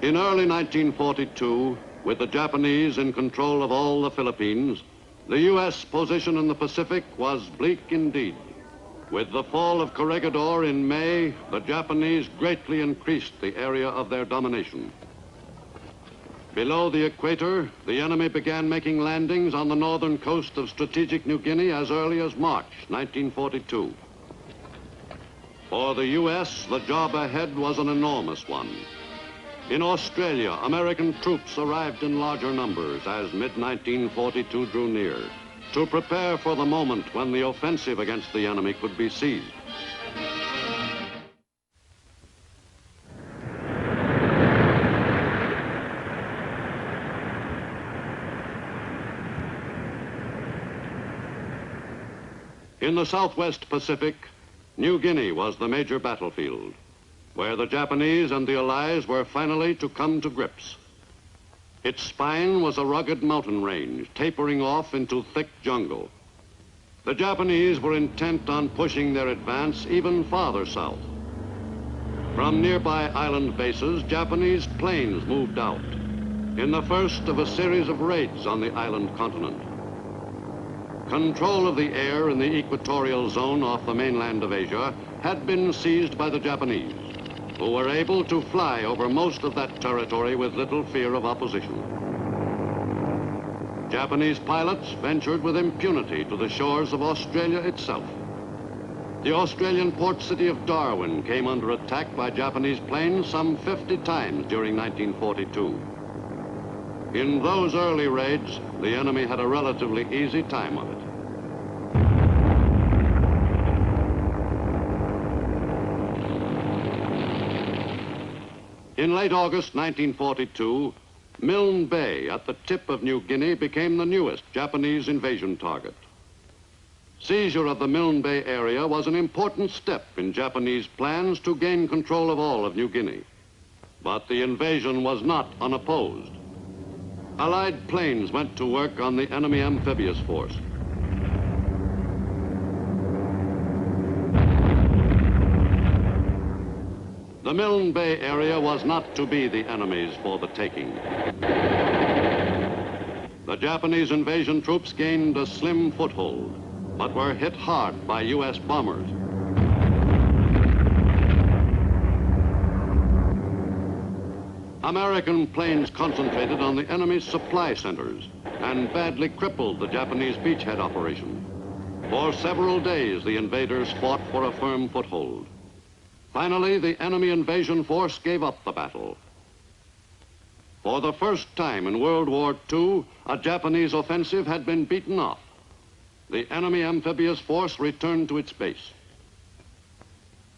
In early 1942, with the Japanese in control of all the Philippines, the U.S. position in the Pacific was bleak indeed. With the fall of Corregidor in May, the Japanese greatly increased the area of their domination. Below the equator, the enemy began making landings on the northern coast of strategic New Guinea as early as March 1942. For the U.S., the job ahead was an enormous one. In Australia, American troops arrived in larger numbers as mid-1942 drew near to prepare for the moment when the offensive against the enemy could be seized. In the Southwest Pacific, New Guinea was the major battlefield, where the Japanese and the Allies were finally to come to grips. Its spine was a rugged mountain range, tapering off into thick jungle. The Japanese were intent on pushing their advance even farther south. From nearby island bases, Japanese planes moved out in the first of a series of raids on the island continent. Control of the air in the equatorial zone off the mainland of Asia had been seized by the Japanese, who were able to fly over most of that territory with little fear of opposition. Japanese pilots ventured with impunity to the shores of Australia itself. The Australian port city of Darwin came under attack by Japanese planes some 50 times during 1942. In those early raids, the enemy had a relatively easy time of it. In late August 1942, Milne Bay at the tip of New Guinea became the newest Japanese invasion target. Seizure of the Milne Bay area was an important step in Japanese plans to gain control of all of New Guinea. But the invasion was not unopposed. Allied planes went to work on the enemy amphibious force. The Milne Bay area was not to be the enemy's for the taking. The Japanese invasion troops gained a slim foothold, but were hit hard by U.S. bombers. American planes concentrated on the enemy's supply centers and badly crippled the Japanese beachhead operation. For several days, the invaders fought for a firm foothold. Finally, the enemy invasion force gave up the battle. For the first time in World War II, a Japanese offensive had been beaten off. The enemy amphibious force returned to its base.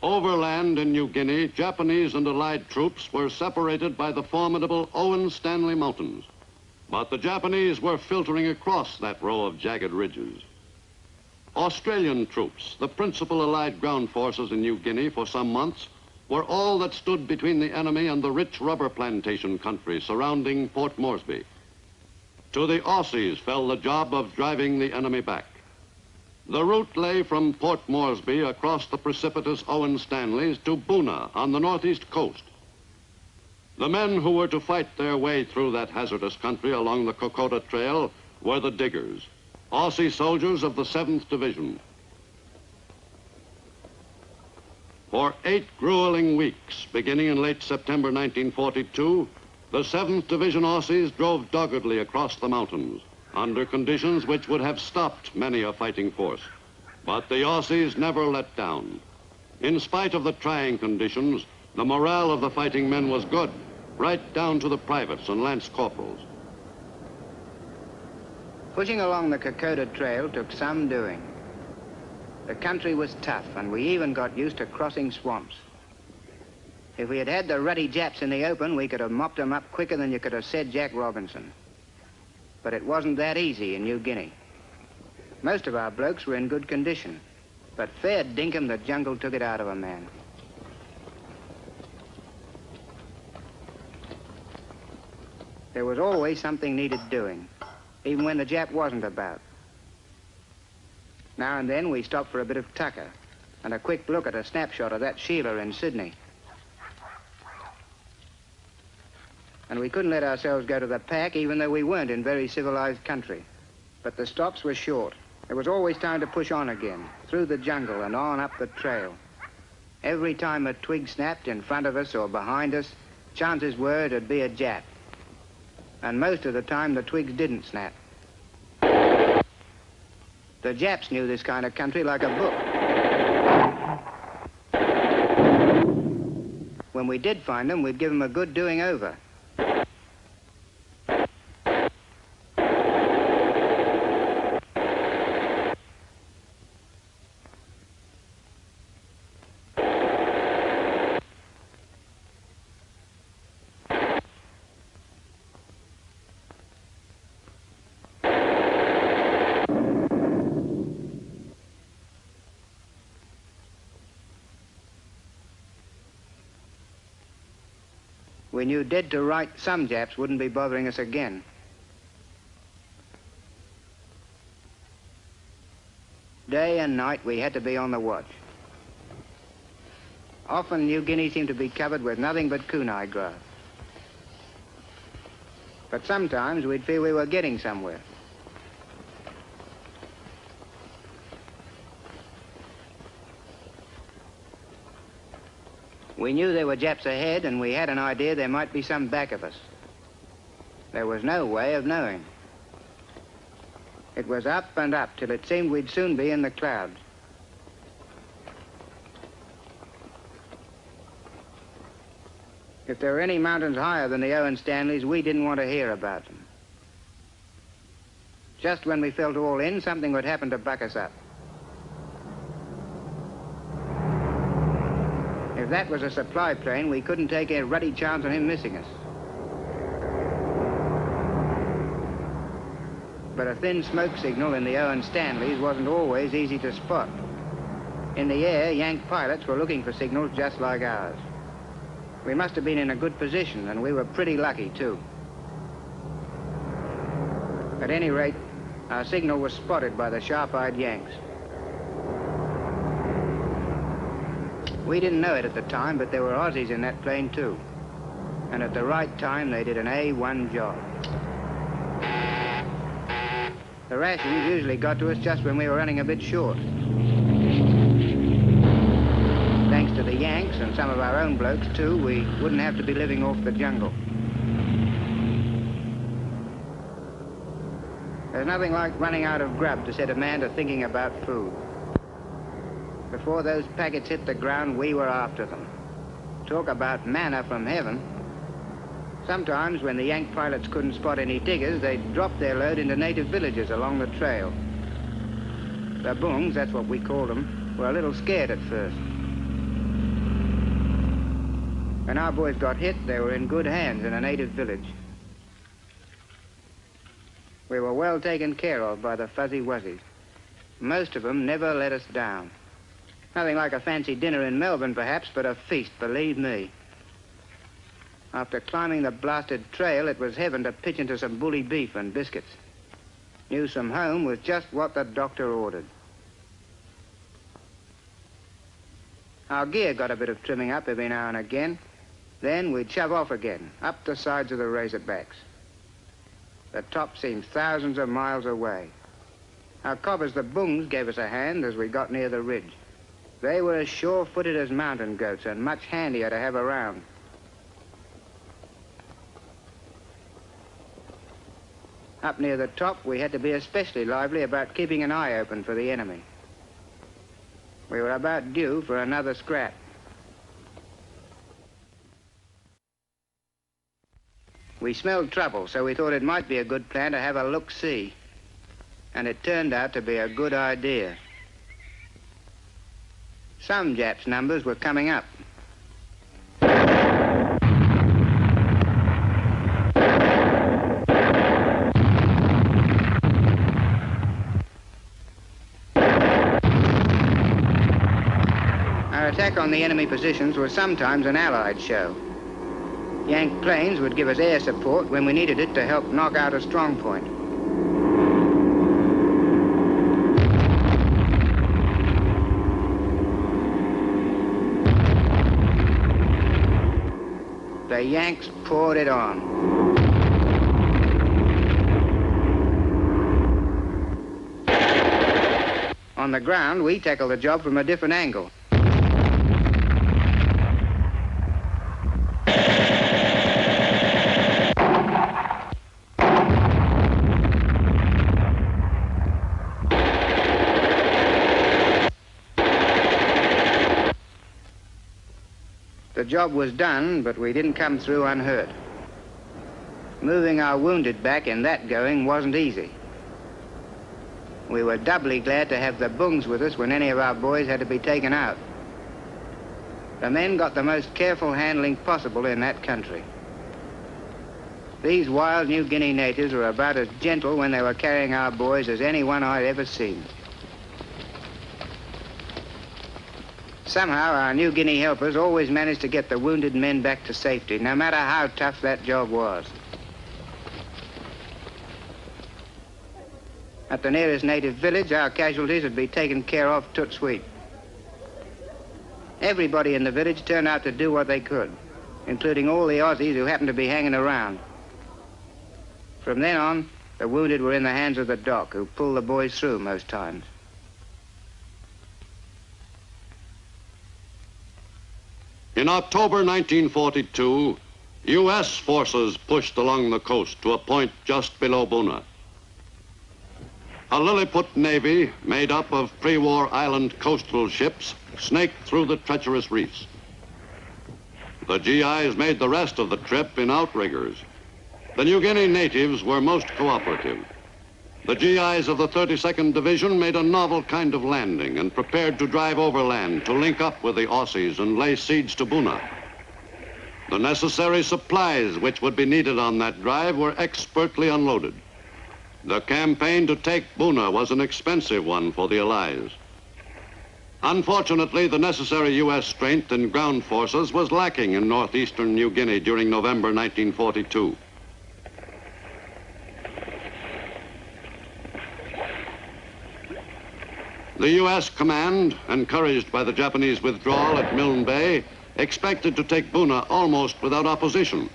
Overland in New Guinea, Japanese and Allied troops were separated by the formidable Owen Stanley Mountains. But the Japanese were filtering across that row of jagged ridges. Australian troops, the principal Allied ground forces in New Guinea for some months, were all that stood between the enemy and the rich rubber plantation country surrounding Port Moresby. To the Aussies fell the job of driving the enemy back. The route lay from Port Moresby across the precipitous Owen Stanleys to Buna on the northeast coast. The men who were to fight their way through that hazardous country along the Kokoda Trail were the diggers, Aussie soldiers of the 7th Division. For 8 grueling weeks, beginning in late September 1942, the 7th Division Aussies drove doggedly across the mountains under conditions which would have stopped many a fighting force. But the Aussies never let down. In spite of the trying conditions, the morale of the fighting men was good, right down to the privates and lance corporals. Pushing along the Kokoda Trail took some doing. The country was tough, and we even got used to crossing swamps. If we had had the ruddy Japs in the open, we could have mopped them up quicker than you could have said Jack Robinson. But it wasn't that easy in New Guinea. Most of our blokes were in good condition, but fair dinkum, the jungle took it out of a man. There was always something needed doing, even when the Jap wasn't about. Now and then we stopped for a bit of tucker and a quick look at a snapshot of that Sheila in Sydney. and we couldn't let ourselves go to the pack even though we weren't in very civilized country. But the stops were short. There was always time to push on again, through the jungle and on up the trail. Every time a twig snapped in front of us or behind us, chances were it'd be a Jap. And most of the time the twigs didn't snap. The Japs knew this kind of country like a book. When we did find them, we'd give them a good doing over. We knew dead to right some Japs wouldn't be bothering us again. Day and night we had to be on the watch. Often New Guinea seemed to be covered with nothing but kunai grass. But sometimes we'd feel we were getting somewhere. We knew there were Japs ahead, and we had an idea there might be some back of us. There was no way of knowing. It was up and up till it seemed we'd soon be in the clouds. If there were any mountains higher than the Owen Stanleys, we didn't want to hear about them. Just when we felt all in, something would happen to buck us up. If that was a supply plane, we couldn't take a ruddy chance on him missing us. But a thin smoke signal in the Owen Stanleys wasn't always easy to spot. In the air, Yank pilots were looking for signals just like ours. We must have been in a good position, and we were pretty lucky, too. At any rate, our signal was spotted by the sharp-eyed Yanks. We didn't know it at the time, but there were Aussies in that plane, too. And at the right time, they did an A1 job. The rations usually got to us just when we were running a bit short. Thanks to the Yanks and some of our own blokes, too, we wouldn't have to be living off the jungle. There's nothing like running out of grub to set a man to thinking about food. Before those packets hit the ground, we were after them. Talk about manna from heaven. Sometimes, when the Yank pilots couldn't spot any diggers, they'd drop their load into native villages along the trail. The Bungs, that's what we called them, were a little scared at first. When our boys got hit, they were in good hands in a native village. We were well taken care of by the Fuzzy Wuzzies. Most of them never let us down. Nothing like a fancy dinner in Melbourne, perhaps, but a feast, believe me. After climbing the blasted trail, it was heaven to pitch into some bully beef and biscuits. News from home was just what the doctor ordered. Our gear got a bit of trimming up every now and again. Then we'd shove off again, up the sides of the Razorbacks. The top seemed thousands of miles away. Our cobbers, the Bungs, gave us a hand as we got near the ridge. They were as sure-footed as mountain goats and much handier to have around. Up near the top, we had to be especially lively about keeping an eye open for the enemy. We were about due for another scrap. We smelled trouble, so we thought it might be a good plan to have a look-see. And it turned out to be a good idea. Some Japs' numbers were coming up. Our attack on the enemy positions was sometimes an Allied show. Yank planes would give us air support when we needed it to help knock out a strong point. the Yanks poured it on. On the ground, we tackled the job from a different angle. The job was done, but we didn't come through unhurt. Moving our wounded back in that going wasn't easy. We were doubly glad to have the bungs with us when any of our boys had to be taken out. The men got the most careful handling possible in that country. These wild New Guinea natives were about as gentle when they were carrying our boys as anyone I'd ever seen. Somehow, our New Guinea helpers always managed to get the wounded men back to safety, no matter how tough that job was. At the nearest native village, our casualties would be taken care of tout sweet. Everybody in the village turned out to do what they could, including all the Aussies who happened to be hanging around. From then on, the wounded were in the hands of the doc, who pulled the boys through most times. In October 1942, U.S. forces pushed along the coast to a point just below Buna. A Lilliput navy made up of pre-war island coastal ships snaked through the treacherous reefs. The GIs made the rest of the trip in outriggers. The New Guinea natives were most cooperative. The GIs of the 32nd Division made a novel kind of landing and prepared to drive overland to link up with the Aussies and lay siege to Buna. The necessary supplies which would be needed on that drive were expertly unloaded. The campaign to take Buna was an expensive one for the Allies. Unfortunately, the necessary U.S. strength and ground forces was lacking in northeastern New Guinea during November 1942. The U.S. command, encouraged by the Japanese withdrawal at Milne Bay, expected to take Buna almost without opposition.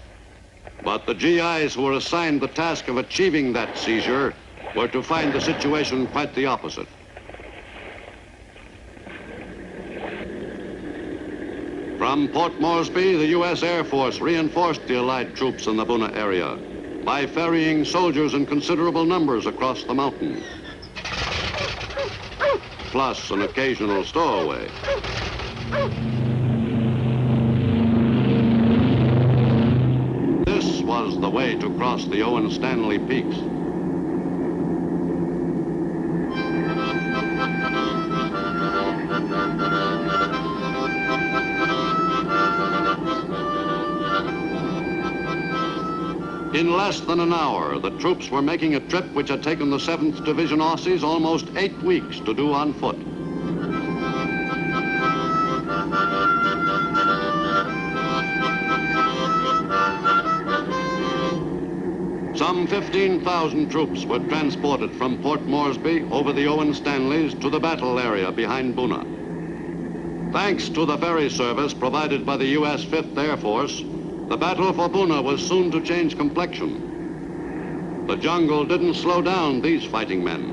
But the GIs who were assigned the task of achieving that seizure were to find the situation quite the opposite. From Port Moresby, the U.S. Air Force reinforced the Allied troops in the Buna area by ferrying soldiers in considerable numbers across the mountains, plus an occasional stowaway. This was the way to cross the Owen Stanley Peaks. In less than an hour, the troops were making a trip which had taken the 7th Division Aussies almost 8 weeks to do on foot. Some 15,000 troops were transported from Port Moresby over the Owen Stanleys to the battle area behind Buna. Thanks to the ferry service provided by the U.S. 5th Air Force, the battle for Buna was soon to change complexion. The jungle didn't slow down these fighting men.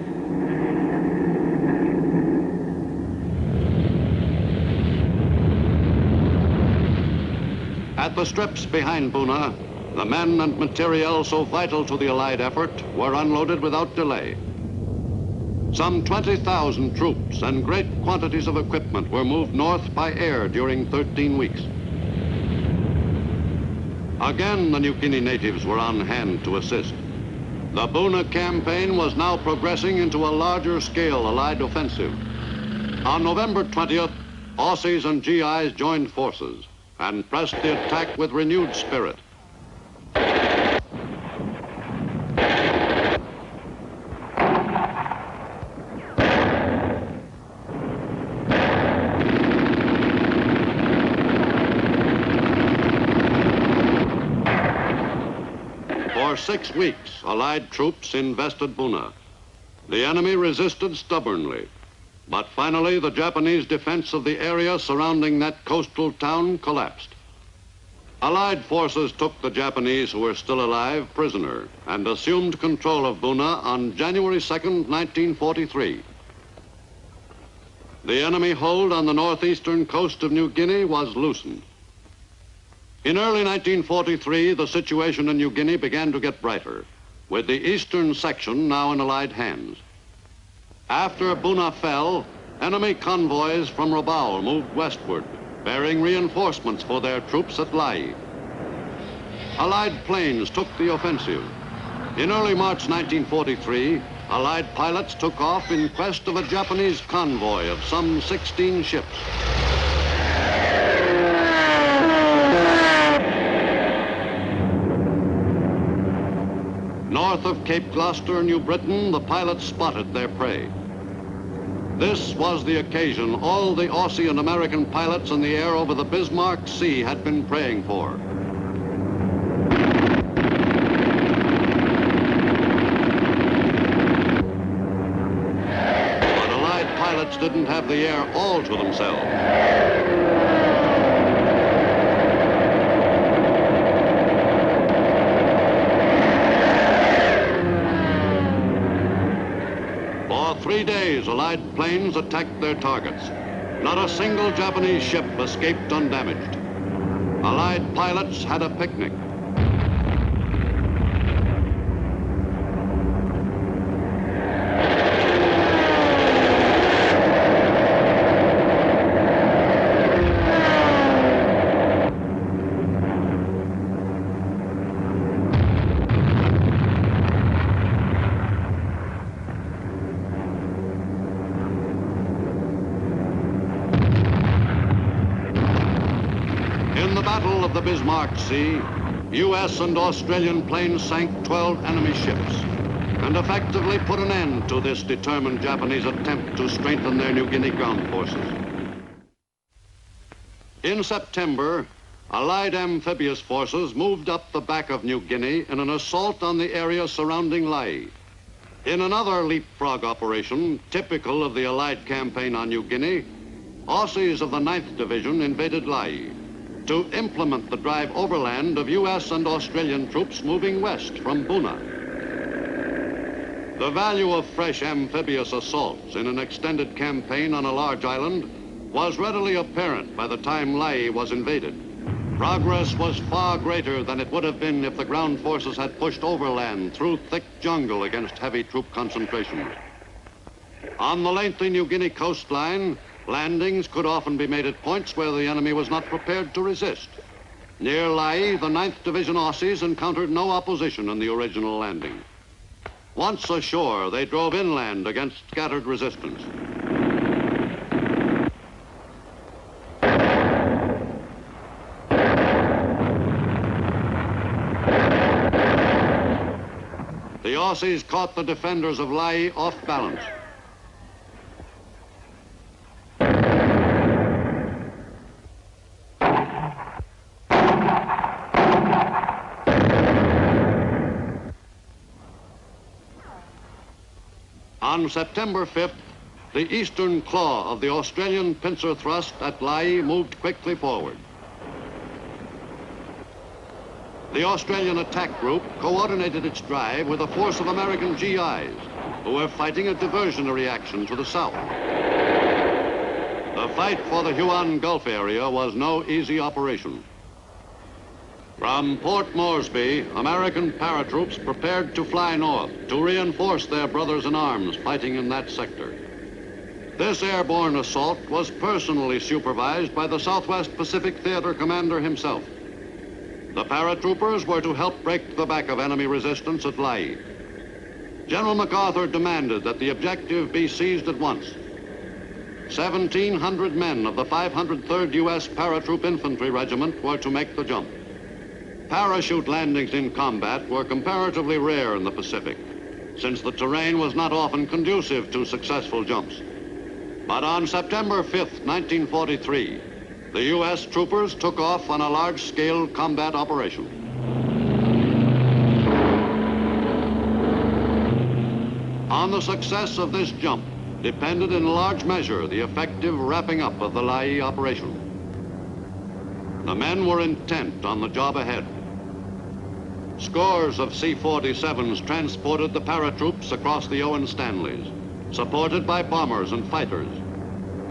At the strips behind Buna, the men and materiel so vital to the Allied effort were unloaded without delay. Some 20,000 troops and great quantities of equipment were moved north by air during 13 weeks. Again, the New Guinea natives were on hand to assist. The Buna campaign was now progressing into a larger scale Allied offensive. On November 20th, Aussies and GIs joined forces and pressed the attack with renewed spirit. For 6 weeks, Allied troops invested Buna. The enemy resisted stubbornly, but finally the Japanese defense of the area surrounding that coastal town collapsed. Allied forces took the Japanese who were still alive prisoner and assumed control of Buna on January 2nd, 1943. The enemy hold on the northeastern coast of New Guinea was loosened. In early 1943, the situation in New Guinea began to get brighter, with the eastern section now in Allied hands. After Buna fell, enemy convoys from Rabaul moved westward, bearing reinforcements for their troops at Lae. Allied planes took the offensive. In early March 1943, Allied pilots took off in quest of a Japanese convoy of some 16 ships. North of Cape Gloucester, New Britain, the pilots spotted their prey. This was the occasion all the Aussie and American pilots in the air over the Bismarck Sea had been praying for. But Allied pilots didn't have the air all to themselves. For 3 days, Allied planes attacked their targets. Not a single Japanese ship escaped undamaged. Allied pilots had a picnic. In the Battle of the Bismarck Sea, U.S. and Australian planes sank 12 enemy ships and effectively put an end to this determined Japanese attempt to strengthen their New Guinea ground forces. In September, Allied amphibious forces moved up the back of New Guinea in an assault on the area surrounding Lae. In another Leapfrog operation, typical of the Allied campaign on New Guinea, Aussies of the 9th Division invaded Lae to implement the drive overland of U.S. and Australian troops moving west from Buna. The value of fresh amphibious assaults in an extended campaign on a large island was readily apparent by the time Lae was invaded. Progress was far greater than it would have been if the ground forces had pushed overland through thick jungle against heavy troop concentrations. On the lengthy New Guinea coastline, landings could often be made at points where the enemy was not prepared to resist. Near Lae, the 9th Division Aussies encountered no opposition in the original landing. Once ashore, they drove inland against scattered resistance. The Aussies caught the defenders of Lae off balance. On September 5th, the eastern claw of the Australian pincer thrust at Lae moved quickly forward. The Australian attack group coordinated its drive with a force of American GIs who were fighting a diversionary action to the south. The fight for the Huon Gulf area was no easy operation. From Port Moresby, American paratroops prepared to fly north to reinforce their brothers in arms fighting in that sector. This airborne assault was personally supervised by the Southwest Pacific Theater commander himself. The paratroopers were to help break the back of enemy resistance at Lae. General MacArthur demanded that the objective be seized at once. 1,700 men of the 503rd U.S. Paratroop Infantry Regiment were to make the jump. Parachute landings in combat were comparatively rare in the Pacific, since the terrain was not often conducive to successful jumps. But on September 5th, 1943, the U.S. troopers took off on a large-scale combat operation. On the success of this jump depended in large measure the effective wrapping up of the Lae operation. The men were intent on the job ahead. Scores of C-47s transported the paratroops across the Owen Stanleys, supported by bombers and fighters.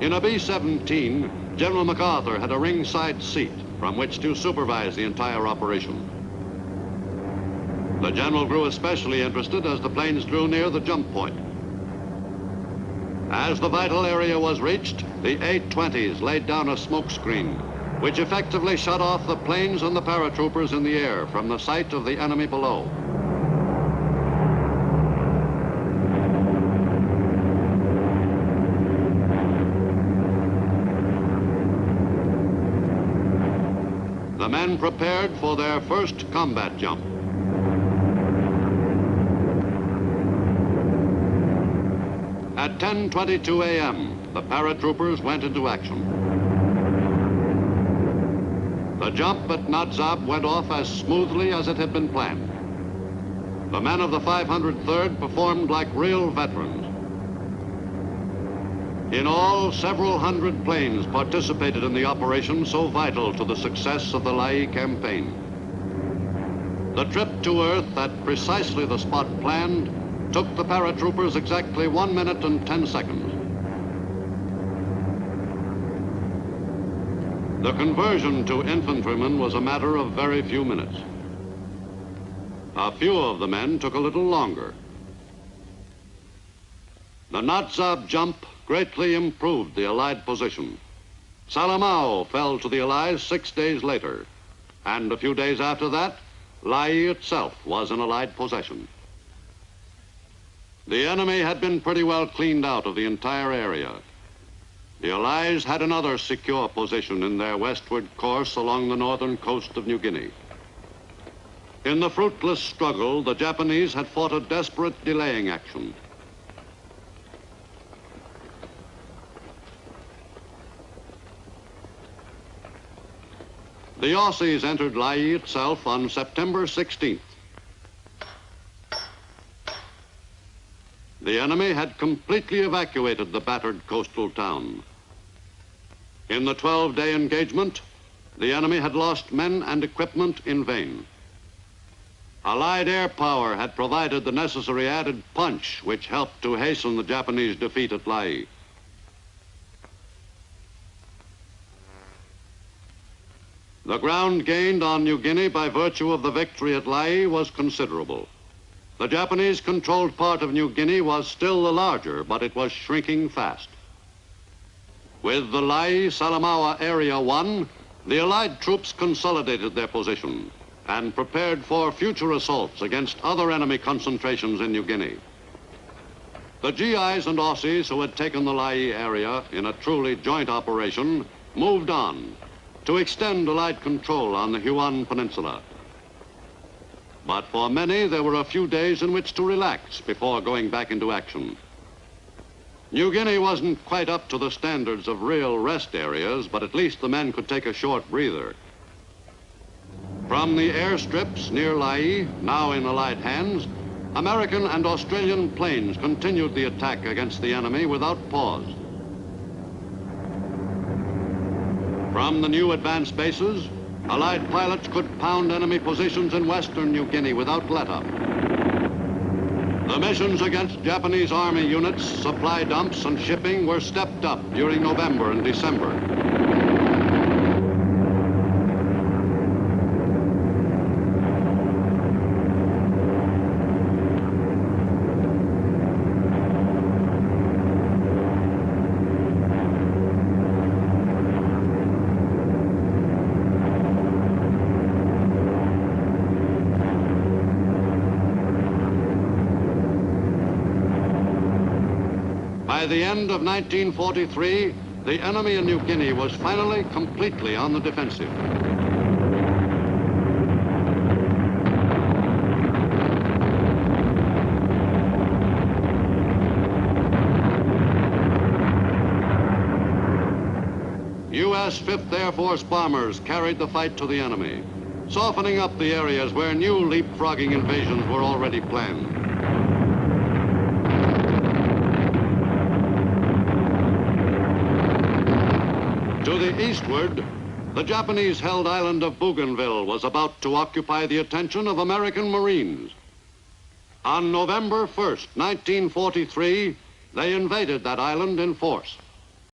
In a B-17, General MacArthur had a ringside seat from which to supervise the entire operation. The general grew especially interested as the planes drew near the jump point. As the vital area was reached, the A-20s laid down a smoke screen, which effectively shut off the planes and the paratroopers in the air from the sight of the enemy below. The men prepared for their first combat jump. At 10:22 a.m., the paratroopers went into action. The jump at Natzab went off as smoothly as it had been planned. The men of the 503rd performed like real veterans. In all, several hundred planes participated in the operation so vital to the success of the Lae campaign. The trip to Earth at precisely the spot planned took the paratroopers exactly 1 minute and 10 seconds. The conversion to infantrymen was a matter of very few minutes. A few of the men took a little longer. The Natzab jump greatly improved the Allied position. Salamao fell to the Allies 6 days later, and a few days after that, Lae itself was an Allied possession. The enemy had been pretty well cleaned out of the entire area. The Allies had another secure position in their westward course along the northern coast of New Guinea. In the fruitless struggle, the Japanese had fought a desperate delaying action. The Aussies entered Lae itself on September 16th. The enemy had completely evacuated the battered coastal town. In the 12-day engagement, the enemy had lost men and equipment in vain. Allied air power had provided the necessary added punch which helped to hasten the Japanese defeat at Lae. The ground gained on New Guinea by virtue of the victory at Lae was considerable. The Japanese-controlled part of New Guinea was still the larger, but it was shrinking fast. With the Lae-Salamaua Area 1, the Allied troops consolidated their position and prepared for future assaults against other enemy concentrations in New Guinea. The GIs and Aussies who had taken the Lae area in a truly joint operation moved on to extend Allied control on the Huon Peninsula. But for many, there were a few days in which to relax before going back into action. New Guinea wasn't quite up to the standards of real rest areas, but at least the men could take a short breather. From the airstrips near Lae, now in Allied hands, American and Australian planes continued the attack against the enemy without pause. From the new advanced bases, Allied pilots could pound enemy positions in western New Guinea without let-up. The missions against Japanese Army units, supply dumps, and shipping were stepped up during November and December. By the end of 1943, the enemy in New Guinea was finally completely on the defensive. U.S. 5th Air Force bombers carried the fight to the enemy, softening up the areas where new leapfrogging invasions were already planned. To the eastward, The Japanese-held island of Bougainville was about to occupy the attention of American Marines. On November 1st, 1943, they invaded that island in force.